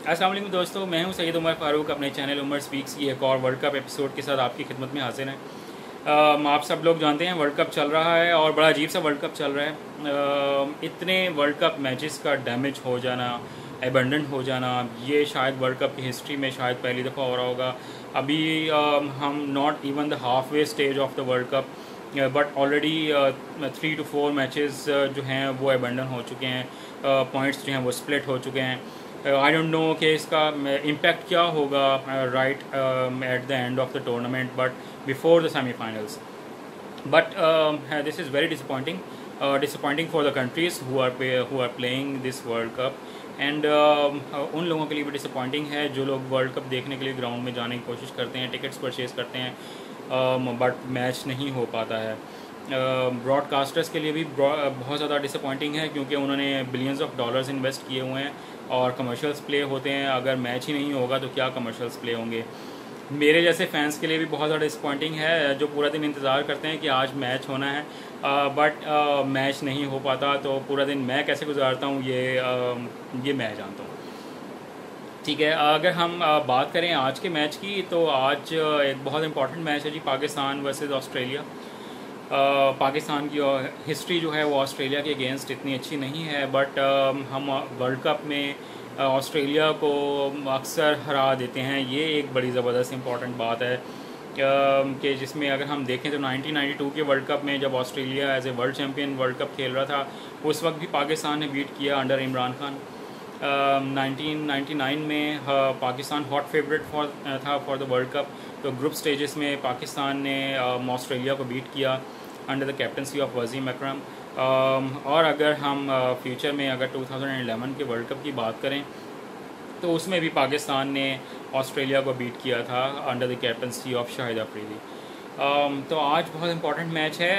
अस्सलाम वालेकुम दोस्तों, मैं हूं सैयद उमर फ़ारूक। अपने चैनल उमर स्पीक्स की एक और वर्ल्ड कप एपिसोड के साथ आपकी खिदमत में हाजिर हैं। आप सब लोग जानते हैं वर्ल्ड कप चल रहा है और बड़ा अजीब सा वर्ल्ड कप चल रहा है। इतने वर्ल्ड कप मैचेस का डैमेज हो जाना, एबंडेंट हो जाना, ये शायद वर्ल्ड कप की हिस्ट्री में शायद पहली दफ़ा हो रहा होगा। अभी हम not even the half way stage of the world cup, but already 3 to 4 matches जो हैं वो एबंडन हो चुके हैं। पॉइंट्स जो हैं वो स्प्लिट हो चुके हैं। आई डोंट नो कि इसका इम्पैक्ट क्या होगा right at the end of the tournament, but before the semifinals. But this is very disappointing for the countries who are playing this World Cup, and उन लोगों के लिए भी डिसअपॉइंटिंग है जो लोग वर्ल्ड कप देखने के लिए ग्राउंड में जाने की कोशिश करते हैं, टिकट्स परचेज़ करते हैं, बट मैच नहीं हो पाता है। ब्रॉडकास्टर्स के लिए भी बहुत ज़्यादा डिसअपॉइंटिंग है, क्योंकि उन्होंने बिलियंस ऑफ डॉलर्स इन्वेस्ट किए हुए हैं और कमर्शियल्स प्ले होते हैं। अगर मैच ही नहीं होगा तो क्या कमर्शियल्स प्ले होंगे। मेरे जैसे फैंस के लिए भी बहुत ज़्यादा डिसअपॉइंटिंग है, जो पूरा दिन इंतज़ार करते हैं कि आज मैच होना है, बट मैच नहीं हो पाता तो पूरा दिन मैं कैसे गुजारता हूँ ये मैं जानता हूँ। ठीक है, अगर हम बात करें आज के मैच की, तो आज एक बहुत इंपॉर्टेंट मैच है जी, पाकिस्तान वर्सेस ऑस्ट्रेलिया। पाकिस्तान की हिस्ट्री जो है वो ऑस्ट्रेलिया के अगेंस्ट इतनी अच्छी नहीं है, बट हम वर्ल्ड कप में ऑस्ट्रेलिया को अक्सर हरा देते हैं। ये एक बड़ी ज़बरदस्त इंपॉर्टेंट बात है कि जिसमें अगर हम देखें तो 1992 के वर्ल्ड कप में जब Australia as a world champion world cup खेल रहा था, उस वक्त भी पाकिस्तान ने बीट किया अंडर इमरान खान। 1999 में पाकिस्तान हॉट फेवरेट था फॉर द वर्ल्ड कप, तो ग्रुप स्टेजेस में पाकिस्तान ने ऑस्ट्रेलिया को बीट किया under the captaincy of Wasim Akram. और अगर हम फ्यूचर में अगर 2011 के वर्ल्ड कप की बात करें तो उसमें भी पाकिस्तान ने ऑस्ट्रेलिया को बीट किया था under the captaincy of Shahid Afridi. तो आज बहुत इंपॉर्टेंट मैच है,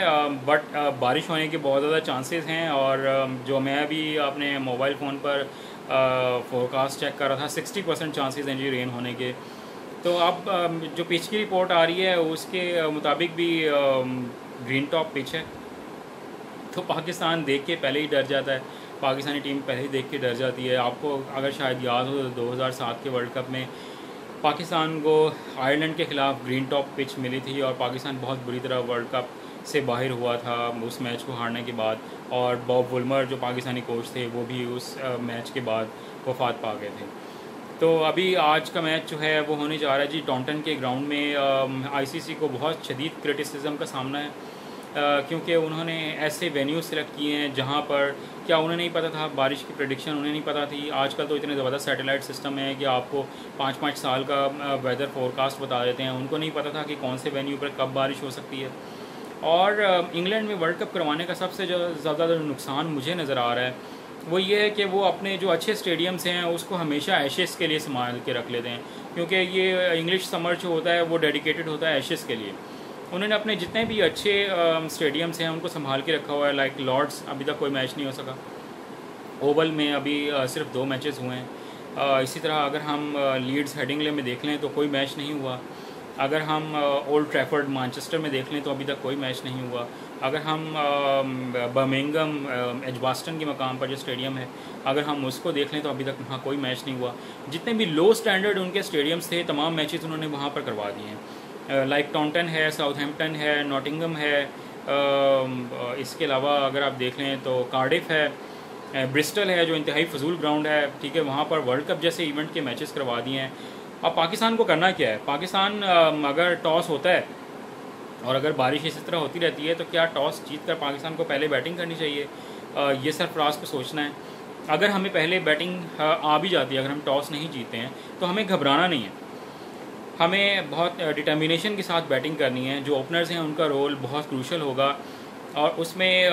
बट बारिश होने के बहुत ज़्यादा चांसेस हैं, और जो मैं अभी अपने मोबाइल फ़ोन पर फोरकास्ट चेक कर रहा था, 60% चांसेस हैं जी रेन होने के। तो अब जो पिच की रिपोर्ट आ रही है उसके मुताबिक भी ग्रीन टॉप पिच है, तो पाकिस्तान देख के पहले ही डर जाता है, पाकिस्तानी टीम पहले ही देख के डर जाती है। आपको अगर शायद याद हो तो 2007 के वर्ल्ड कप में पाकिस्तान को आयरलैंड के ख़िलाफ़ ग्रीन टॉप पिच मिली थी और पाकिस्तान बहुत बुरी तरह वर्ल्ड कप से बाहर हुआ था उस मैच को हारने के बाद, और बॉब वुल्मर जो पाकिस्तानी कोच थे वो भी उस मैच के बाद वफात पा गए थे। तो अभी आज का मैच जो है वो होने जा रहा है जी टॉन्टन के ग्राउंड में। आईसीसी को बहुत शदीद क्रिटिसिज्म का सामना है, क्योंकि उन्होंने ऐसे वेन्यू सेलेक्ट किए हैं जहां पर क्या उन्हें नहीं पता था, बारिश की प्रेडिक्शन उन्हें नहीं पता थी। आजकल तो इतने ज़बरदस्त सैटेलाइट सिस्टम है कि आपको 5-5 साल का वेदर फोरकास्ट बता देते हैं। उनको नहीं पता था कि कौन से वेन्यू पर कब बारिश हो सकती है। और इंग्लैंड में वर्ल्ड कप करवाने का सबसे ज़्यादा नुकसान मुझे नज़र आ रहा है वो ये है कि वो अपने जो अच्छे स्टेडियम्स हैं उसको हमेशा एशेस के लिए संभाल के रख लेते हैं, क्योंकि ये इंग्लिश समर जो होता है वो डेडिकेटेड होता है एशेस के लिए। उन्होंने अपने जितने भी अच्छे स्टेडियम्स हैं उनको संभाल के रखा हुआ है। लाइक लॉर्ड्स अभी तक कोई मैच नहीं हो सका, ओवल में अभी सिर्फ 2 मैचेस हुए हैं। इसी तरह अगर हम लीड्स हेडिंगले में देख लें तो कोई मैच नहीं हुआ। अगर हम ओल्ड ट्रैफर्ड मैनचेस्टर में देख लें तो अभी तक कोई मैच नहीं हुआ। अगर हम बर्मिंघम एजबास्टन के मकाम पर जो स्टेडियम है अगर हम उसको देख लें तो अभी तक वहाँ कोई मैच नहीं हुआ। जितने भी लो स्टैंडर्ड उनके स्टेडियम्स थे तमाम मैचेस उन्होंने वहाँ पर करवा दिए हैं। लाइक टॉन्टन है, साउथहैम्पटन है, नॉटिंघम है, इसके अलावा अगर आप देख लें तो कार्डिफ है, ब्रिस्टल है जो इंतहाई फजूल ग्राउंड है। ठीक है, वहाँ पर वर्ल्ड कप जैसे इवेंट के मैचेस करवा दिए हैं। अब पाकिस्तान को करना क्या है? पाकिस्तान अगर टॉस होता है और अगर बारिश इसी तरह होती रहती है तो क्या टॉस जीतकर पाकिस्तान को पहले बैटिंग करनी चाहिए? ये सरफराज को सोचना है। अगर हमें पहले बैटिंग आ भी जाती है, अगर हम टॉस नहीं जीतते हैं तो हमें घबराना नहीं है, हमें बहुत डिटर्मिनेशन के साथ बैटिंग करनी है। जो ओपनर्स हैं उनका रोल बहुत क्रूशल होगा और उसमें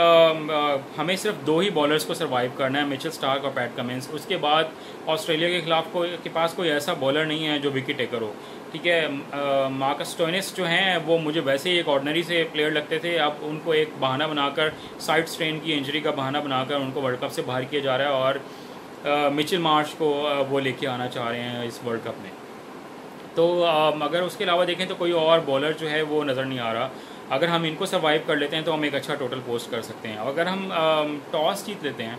हमें सिर्फ 2 ही बॉलर्स को सरवाइव करना है, मिचेल स्टार्क और पैट कमिंस। उसके बाद ऑस्ट्रेलिया के खिलाफ के पास कोई ऐसा बॉलर नहीं है जो विकेट टेकर हो। ठीक है, मार्कस स्टोइनिस जो हैं वो मुझे वैसे ही एक ऑर्डिनरी से प्लेयर लगते थे, अब उनको एक बहाना बनाकर साइड स्ट्रेन की इंजरी का बहाना बनाकर उनको वर्ल्ड कप से बाहर किया जा रहा है, और मिचेल मार्श को वो लेके आना चाह रहे हैं इस वर्ल्ड कप में। तो अगर उसके अलावा देखें तो कोई और बॉलर जो है वो नज़र नहीं आ रहा। अगर हम इनको सर्वाइव कर लेते हैं तो हम एक अच्छा टोटल पोस्ट कर सकते हैं। अगर हम टॉस जीत लेते हैं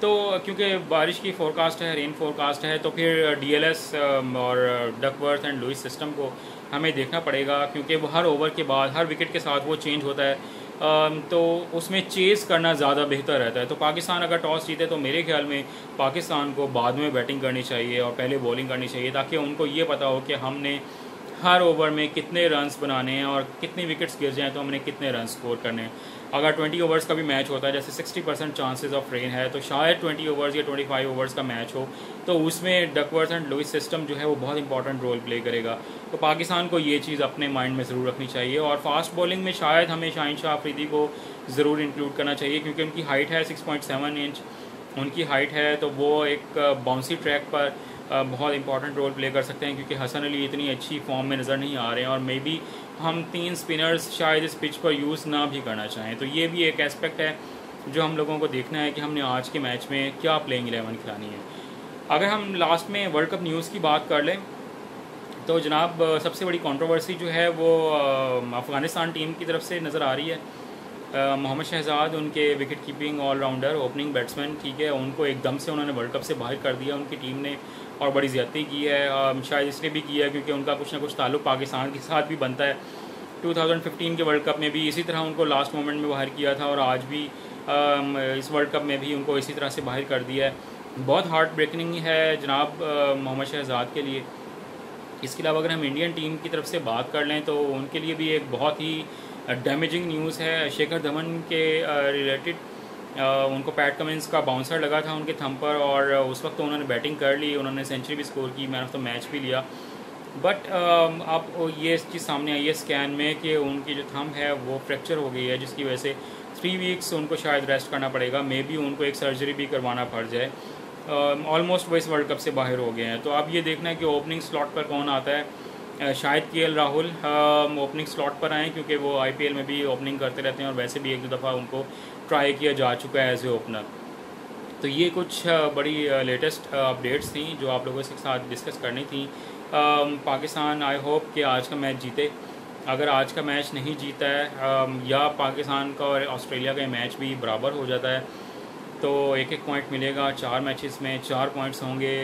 तो क्योंकि बारिश की फोरकास्ट है, रेन फोरकास्ट है, तो फिर डीएलएस और डकवर्थ एंड लुइस सिस्टम को हमें देखना पड़ेगा, क्योंकि वो हर ओवर के बाद, हर विकेट के साथ वो चेंज होता है। तो उसमें चेज़ करना ज़्यादा बेहतर रहता है। तो पाकिस्तान अगर टॉस जीते तो मेरे ख्याल में पाकिस्तान को बाद में बैटिंग करनी चाहिए और पहले बॉलिंग करनी चाहिए, ताकि उनको ये पता हो कि हमने हर ओवर में कितने रन्स बनाने हैं और कितनी विकेट्स गिर जाएँ तो हमने कितने रन स्कोर करने हैं। अगर 20 ओवर्स का भी मैच होता है, जैसे 60% चांसेस ऑफ रेन है, तो शायद 20 ओवर्स या 25 ओवर्स का मैच हो, तो उसमें डकवर्थ एंड लुइस सिस्टम जो है वो बहुत इंपॉर्टेंट रोल प्ले करेगा। तो पाकिस्तान को ये चीज़ अपने माइंड में ज़रूर रखनी चाहिए। और फास्ट बॉलिंग में शायद हमें शाहिन शाह अफरीदी को ज़रूर इंक्लूड करना चाहिए, क्योंकि उनकी हाइट है 6.7 इंच उनकी हाइट है, तो वो एक बाउंसी ट्रैक पर बहुत इंपॉर्टेंट रोल प्ले कर सकते हैं, क्योंकि हसन अली इतनी अच्छी फॉर्म में नज़र नहीं आ रहे हैं और मे बी हम 3 स्पिनर्स शायद इस पिच पर यूज़ ना भी करना चाहें। तो ये भी एक एस्पेक्ट है जो हम लोगों को देखना है कि हमने आज के मैच में क्या प्लेइंग 11 खिलानी है। अगर हम लास्ट में वर्ल्ड कप न्यूज़ की बात कर लें तो जनाब सबसे बड़ी कंट्रोवर्सी जो है वो अफ़गानिस्तान टीम की तरफ से नज़र आ रही है। मोहम्मद शहजाद, उनके wicket keeping allrounder opening batsman, ठीक है, उनको एकदम से उन्होंने वर्ल्ड कप से बाहर कर दिया उनकी टीम ने, और बड़ी ज़्यादती की है। शायद इसलिए भी किया क्योंकि उनका कुछ ना कुछ ताल्लुक़ पाकिस्तान के साथ भी बनता है। 2015 के वर्ल्ड कप में भी इसी तरह उनको लास्ट मोमेंट में बाहर किया था और आज भी इस वर्ल्ड कप में भी उनको इसी तरह से बाहर कर दिया है। बहुत हार्ट ब्रेकिंग है जनाब मोहम्मद शहजाद के लिए। इसके अलावा अगर हम इंडियन टीम की तरफ से बात कर लें तो उनके लिए भी एक बहुत ही डैमेजिंग न्यूज़ है शिखर धवन के रिलेटेड। उनको पैट कमिंस का बाउंसर लगा था उनके थंब पर और उस वक्त तो उन्होंने बैटिंग कर ली, उन्होंने सेंचुरी भी स्कोर की, मैन ऑफ द मैच भी लिया। बट अब ये चीज़ सामने आई है स्कैन में कि उनकी जो थंब है वो फ्रैक्चर हो गई है, जिसकी वजह से 3 वीक्स उनको शायद रेस्ट करना पड़ेगा। मे बी उनको एक सर्जरी भी करवाना पड़ जाए। ऑलमोस्ट वो इस वर्ल्ड कप से बाहर हो गए हैं। तो अब ये देखना है कि ओपनिंग स्लॉट पर कौन आता है। शायद केएल राहुल ओपनिंग स्लॉट पर आएँ, क्योंकि वो आईपीएल में भी ओपनिंग करते रहते हैं और वैसे भी 1-2 दफ़ा उनको ट्राई किया जा चुका है एज ए ओपनर। तो ये कुछ बड़ी लेटेस्ट अपडेट्स थी जो आप लोगों के साथ डिस्कस करनी थी। पाकिस्तान आई होप कि आज का मैच जीते। अगर आज का मैच नहीं जीता है या पाकिस्तान का और ऑस्ट्रेलिया का मैच भी बराबर हो जाता है तो 1-1 पॉइंट मिलेगा। 4 मैचेस में 4 पॉइंट्स होंगे।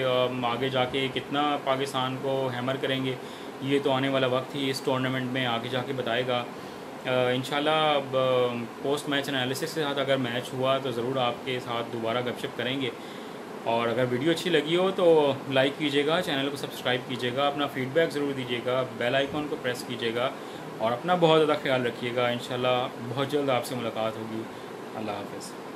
आगे जाके कितना पाकिस्तान को हैमर करेंगे ये तो आने वाला वक्त ही इस टूर्नामेंट में आगे जाके बताएगा। इंशाल्लाह पोस्ट मैच एनालिसिस के साथ अगर मैच हुआ तो ज़रूर आपके साथ दोबारा गपशप करेंगे। और अगर वीडियो अच्छी लगी हो तो लाइक कीजिएगा, चैनल को सब्सक्राइब कीजिएगा, अपना फीडबैक ज़रूर दीजिएगा, बेल आइकॉन को प्रेस कीजिएगा और अपना बहुत ज़्यादा ख्याल रखिएगा। इंशाल्लाह बहुत जल्द आपसे मुलाकात होगी। अल्लाह हाफ़िज़।